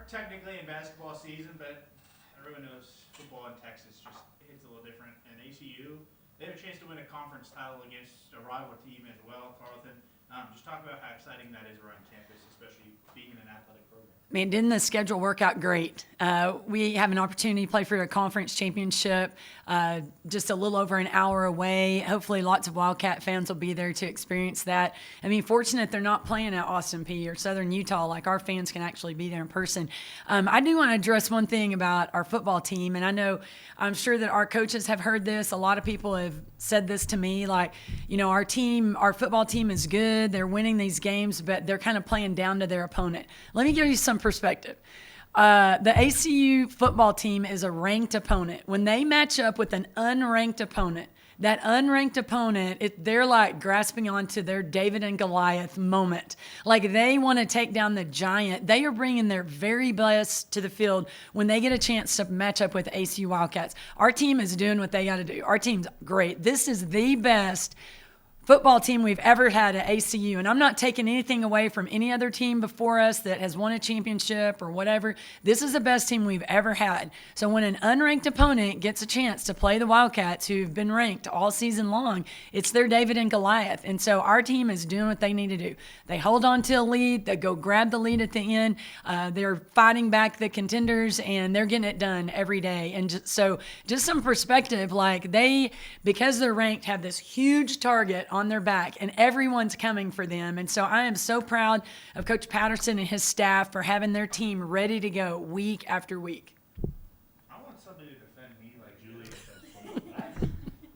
technically in basketball season, but everyone knows football in Texas just hits a little different. And ACU, they have a chance to win a conference title against a rival team as well, Tarleton. Just talk about how exciting that is around campus, especially being in an athletic program. Man, didn't the schedule work out great? We have an opportunity to play for a conference championship just a little over an hour away. Hopefully lots of Wildcat fans will be there to experience that. I mean, fortunate they're not playing at Austin Peay or Southern Utah, like our fans can actually be there in person. I do want to address one thing about our football team, and I'm sure that our coaches have heard this. A lot of people have said this to me, like, our football team is good. They're winning these games, but they're kind of playing down to their opponent. Let me give you some perspective. The ACU football team is a ranked opponent. When they match up with an unranked opponent, that unranked opponent, they're like grasping onto their David and Goliath moment. Like they want to take down the giant. They are bringing their very best to the field when they get a chance to match up with ACU Wildcats. Our team is doing what they got to do. Our team's great. This is the best football team we've ever had at ACU. And I'm not taking anything away from any other team before us that has won a championship or whatever. This is the best team we've ever had. So when an unranked opponent gets a chance to play the Wildcats, who've been ranked all season long, it's their David and Goliath. And so our team is doing what they need to do. They hold on to a lead. They go grab the lead at the end. They're fighting back the contenders, and they're getting it done every day. And just some perspective, like because they're ranked, have this huge target on their back, and everyone's coming for them. And so I am so proud of Coach Patterson and his staff for having their team ready to go week after week. I want somebody to defend me like Julie.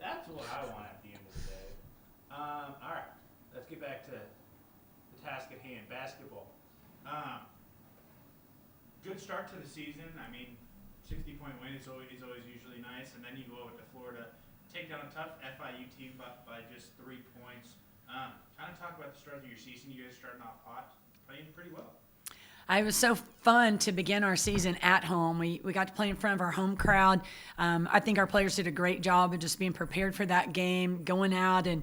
That's what I want at the end of the day. All right, let's get back to the task at hand, basketball. Good start to the season. I mean, 60-point win is always usually nice, and then you go over to Florida, take down a tough FIU team by just 3 points. Kind of talk about the start of your season. You guys starting off hot, playing pretty well. It was so fun to begin our season at home. We got to play in front of our home crowd. I think our players did a great job of just being prepared for that game, going out and,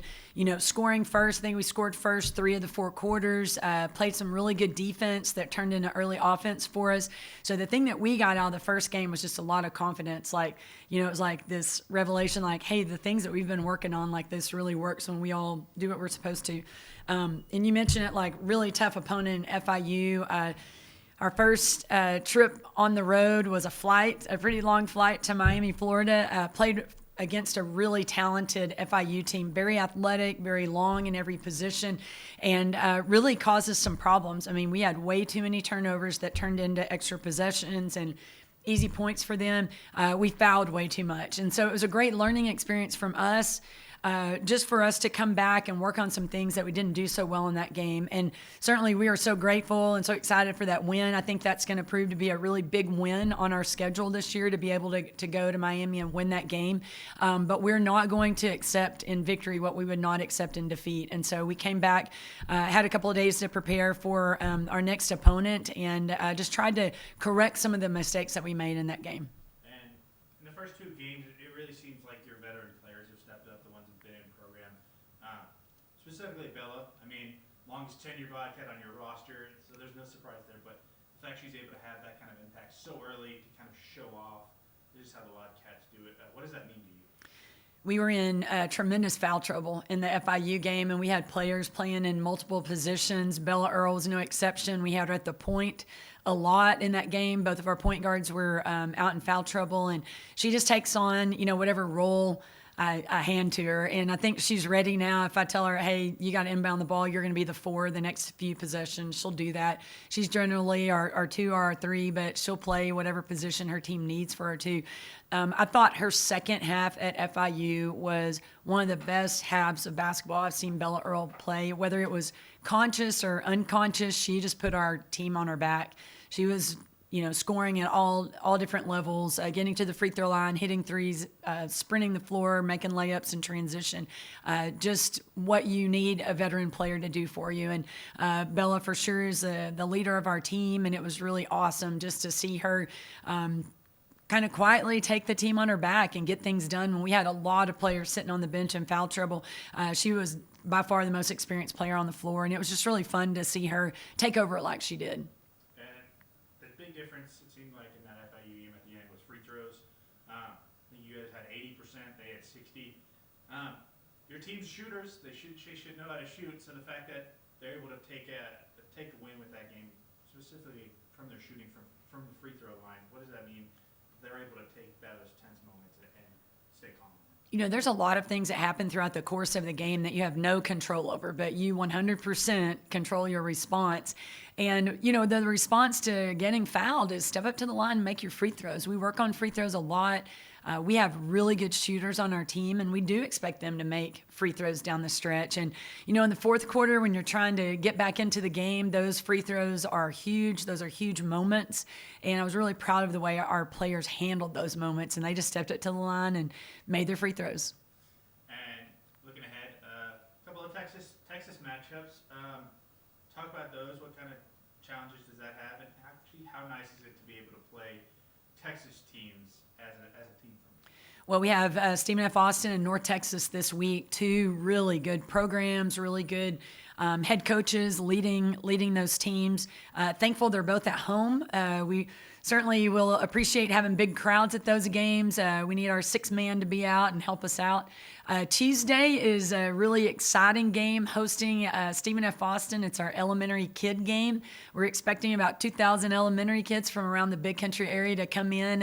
scoring first. I think we scored first 3 of the 4 quarters, played some really good defense that turned into early offense for us. So the thing that we got out of the first game was just a lot of confidence. Like, it was like this revelation, like, hey, the things that we've been working on, like this really works when we all do what we're supposed to. And you mentioned it, like really tough opponent in FIU. Our first trip on the road was a pretty long flight to Miami, Florida. Played against a really talented FIU team, very athletic, very long in every position, and really caused us some problems. I mean, we had way too many turnovers that turned into extra possessions and easy points for them. We fouled way too much. And so it was a great learning experience from us. Just for us to come back and work on some things that we didn't do so well in that game. And certainly we are so grateful and so excited for that win. I think that's going to prove to be a really big win on our schedule this year to be able to go to Miami and win that game. But we're not going to accept in victory what we would not accept in defeat. And so we came back, had a couple of days to prepare for our next opponent, and just tried to correct some of the mistakes that we made in that game. And in the first 2 games, it really seems like your veteran players have stepped up, the ones who've been in the program. Specifically Bella, I mean, longest tenured Wildcat on your roster, so there's no surprise there, but the fact she's able to have that kind of impact so early to kind of show off, this is how the Wildcats do it. What does that mean to you? We were in tremendous foul trouble in the FIU game, and we had players playing in multiple positions. Bella Earl was no exception. We had her at the point a lot in that game. Both of our point guards were out in foul trouble, and she just takes on, whatever role I hand to her. And I think she's ready now. If I tell her, hey, you got to inbound the ball, you're going to be the 4 the next few possessions, she'll do that. She's generally our 2 or our 3, but she'll play whatever position her team needs for her to. I thought her second half at FIU was one of the best halves of basketball I've seen Bella Earl play. Whether it was conscious or unconscious, she just put our team on her back. She was scoring at all different levels, getting to the free throw line, hitting threes, sprinting the floor, making layups in transition. Just what you need a veteran player to do for you. And Bella for sure is the leader of our team, and it was really awesome just to see her kind of quietly take the team on her back and get things done. When we had a lot of players sitting on the bench in foul trouble, she was by far the most experienced player on the floor, and it was just really fun to see her take over like she did. big difference, it seemed like, in that FIU game at the end was free throws. I think you guys had 80%, they had 60. Your team's shooters, they should know how to shoot, so the fact that they're able to take a win with that game, specifically from their shooting from the free throw line, what does that mean? They're able to take those tense moments and stay calm. You know, there's a lot of things that happen throughout the course of the game that you have no control over, but you 100% control your response. And, you know, the response to getting fouled is step up to the line and make your free throws. We work on free throws a lot. We have really good shooters on our team, and we do expect them to make free throws down the stretch. And, you know, in the fourth quarter, when you're trying to get back into the game, those free throws are huge. Those are huge moments. And I was really proud of the way our players handled those moments, and they just stepped up to the line and made their free throws. And looking ahead, a couple of Texas matchups. Talk about those. What kind of challenges does that have? And actually, how nice is it to be able to play Texas teams as a team? Well, we have Stephen F. Austin and North Texas this week, two really good programs, really good head coaches leading those teams. Thankful they're both at home. We certainly will appreciate having big crowds at those games. We need our sixth man to be out and help us out. Tuesday is a really exciting game hosting Stephen F. Austin. It's our elementary kid game. We're expecting about 2,000 elementary kids from around the Big Country area to come in.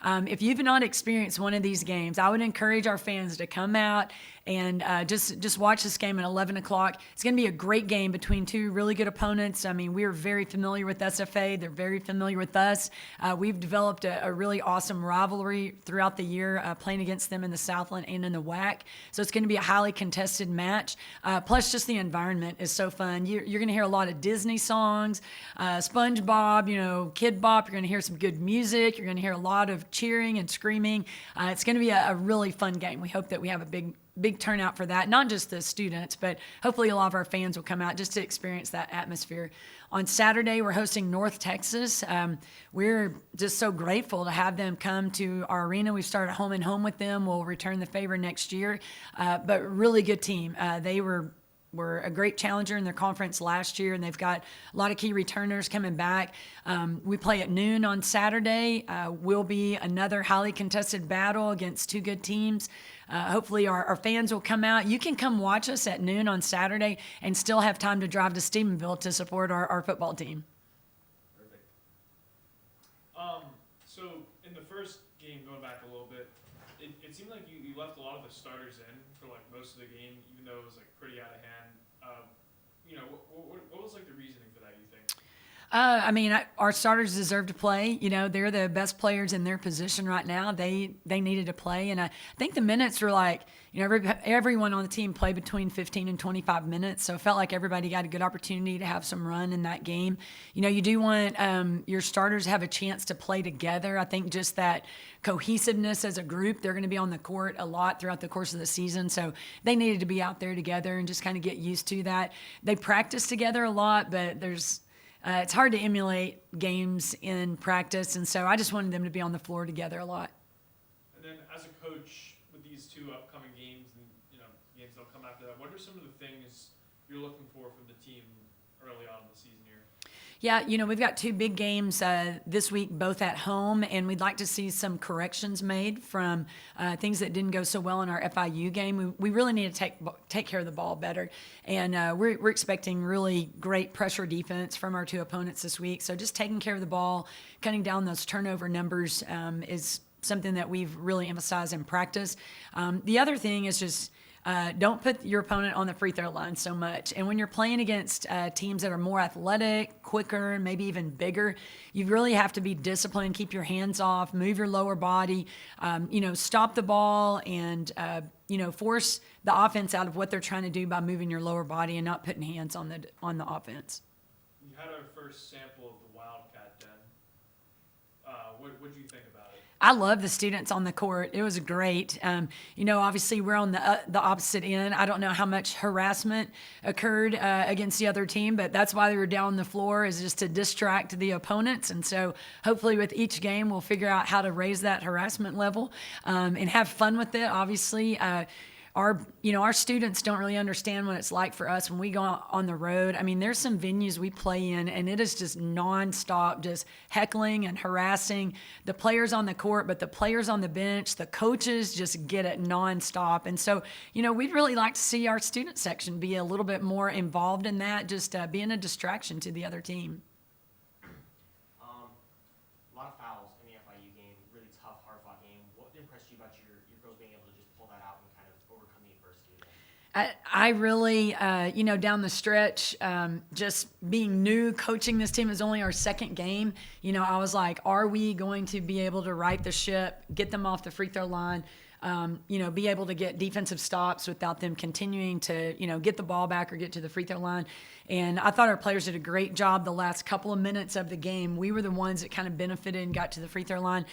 And if you've not experienced one of these games, I would encourage our fans to come out and just watch this game at 11 o'clock. It's going to be a great game between two really good opponents. I mean, we are very familiar with SFA. They're very familiar with us. We've developed a really awesome rivalry throughout the year, playing against them in the Southland and in the WAC. So it's going to be a highly contested match. Plus, just the environment is so fun. You're going to hear a lot of Disney songs, SpongeBob, you know, Kid Bop. You're going to hear some good music. You're going to hear a lot of cheering and screaming. It's going to be a really fun game. We hope that we have a big turnout for that. Not just the students, but hopefully a lot of our fans will come out just to experience that atmosphere. On Saturday, we're hosting North Texas. We're just so grateful to have them come to our arena. We've started home and home with them. We'll return the favor next year. But really good team. They were a great challenger in their conference last year, and they've got a lot of key returners coming back. We play at noon on Saturday. Will be another highly contested battle against two good teams. Hopefully our fans will come out. You can come watch us at noon on Saturday and still have time to drive to Stephenville to support our football team. Perfect. So in the first game, going back a little bit, it seemed like you left a lot of the starters in for like most of the game, even though it was like pretty out of hand. You know, what was like the reasoning for that, you think? I mean, our starters deserve to play. You know, they're the best players in their position right now. They needed to play, and I think the minutes were like, you know, everyone on the team played between 15 and 25 minutes, so it felt like everybody got a good opportunity to have some run in that game. You know, you do want your starters to have a chance to play together. I think just that cohesiveness as a group, they're going to be on the court a lot throughout the course of the season, so they needed to be out there together and just kind of get used to that. They practice together a lot, but it's hard to emulate games in practice, and so I just wanted them to be on the floor together a lot. And then as a coach, with these two upcoming games and, you know, games that'll come after that, what are some of the things you're looking for from the team early on in the season here? Yeah, you know, we've got two big games this week, both at home, and we'd like to see some corrections made from things that didn't go so well in our FIU game. We really need to take care of the ball better, and we're expecting really great pressure defense from our two opponents this week. So just taking care of the ball, cutting down those turnover numbers is something that we've really emphasized in practice. The other thing is just don't put your opponent on the free throw line so much. And when you're playing against teams that are more athletic, quicker, maybe even bigger, you really have to be disciplined, keep your hands off, move your lower body, you know, stop the ball and, you know, force the offense out of what they're trying to do by moving your lower body and not putting hands on the offense. We had our first sample of the Wildcat Den. What did you think about it? I love the students on the court. It was great. You know, obviously we're on the opposite end. I don't know how much harassment occurred against the other team, but that's why they were down on the floor, is just to distract the opponents. And so hopefully with each game, we'll figure out how to raise that harassment level and have fun with it. Obviously, our students don't really understand what it's like for us when we go on the road. I mean, there's some venues we play in, and it is just nonstop, just heckling and harassing the players on the court, but the players on the bench, the coaches just get it nonstop. And so, we'd really like to see our student section be a little bit more involved in that, just being a distraction to the other team. A lot of fouls in the FIU game, really tough, hard-fought game. What impressed you about your girls being able to just pull that out and kind of overcome the adversity there? I really, down the stretch, just being new, coaching this team is only our second game. I was like, are we going to be able to right the ship, get them off the free throw line, be able to get defensive stops without them continuing to, get the ball back or get to the free throw line. And I thought our players did a great job the last couple of minutes of the game. We were the ones that kind of benefited and got to the free throw line.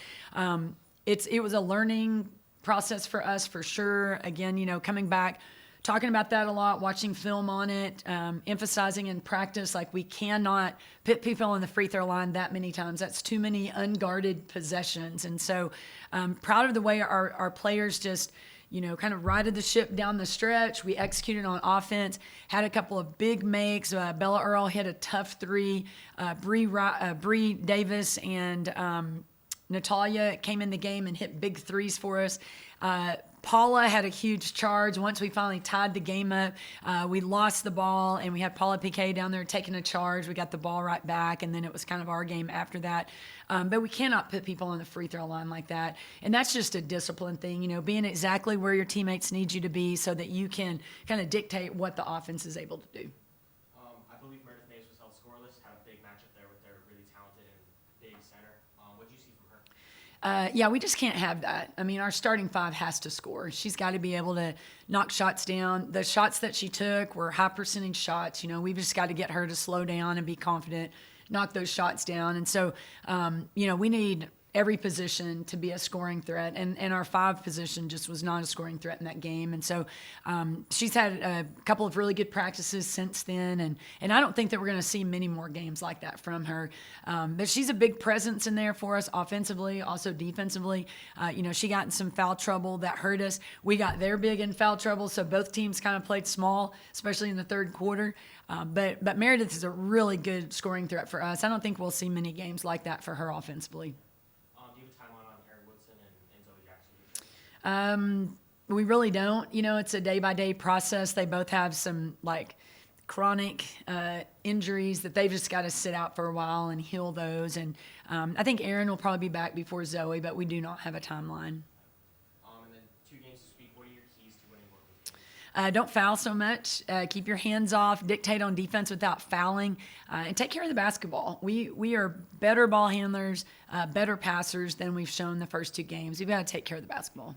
It was a learning process for us for sure. Again, coming back, talking about that a lot, watching film on it, emphasizing in practice, like we cannot put people on the free throw line that many times. That's too many unguarded possessions. And so proud of the way our players just, kind of righted the ship down the stretch. We executed on offense, had a couple of big makes. Bella Earl hit a tough three. Bree Davis and Natalia came in the game and hit big threes for us. Paula had a huge charge. Once we finally tied the game up, we lost the ball, and we had Paula Piquet down there taking a charge. We got the ball right back, and then it was kind of our game after that. But we cannot put people on the free throw line like that. And that's just a discipline thing, being exactly where your teammates need you to be so that you can kind of dictate what the offense is able to do. I believe Meredith Mays was held scoreless, had a big matchup there with their really talented and big center. What did you see from her? Yeah, we just can't have that. I mean, our starting five has to score. She's got to be able to knock shots down. The shots that she took were high percentage shots. We've just got to get her to slow down and be confident, knock those shots down. And so, we need every position to be a scoring threat. And our 5 position just was not a scoring threat in that game. And so she's had a couple of really good practices since then. And I don't think that we're going to see many more games like that from her. But she's a big presence in there for us offensively, also defensively. She got in some foul trouble that hurt us. We got there big in foul trouble, so both teams kind of played small, especially in the third quarter. But Meredith is a really good scoring threat for us. I don't think we'll see many games like that for her offensively. Do you have a timeline on Erin Woodson and Zoe Jackson? We really don't. It's a day-by-day process. They both have some, chronic injuries that they've just got to sit out for a while and heal those. And I think Erin will probably be back before Zoe, but we do not have a timeline. And then 2 games this week. What are your keys to winning both games? Don't foul so much. Keep your hands off. Dictate on defense without fouling. And take care of the basketball. We are better ball handlers, better passers than we've shown the first 2 games. We've got to take care of the basketball.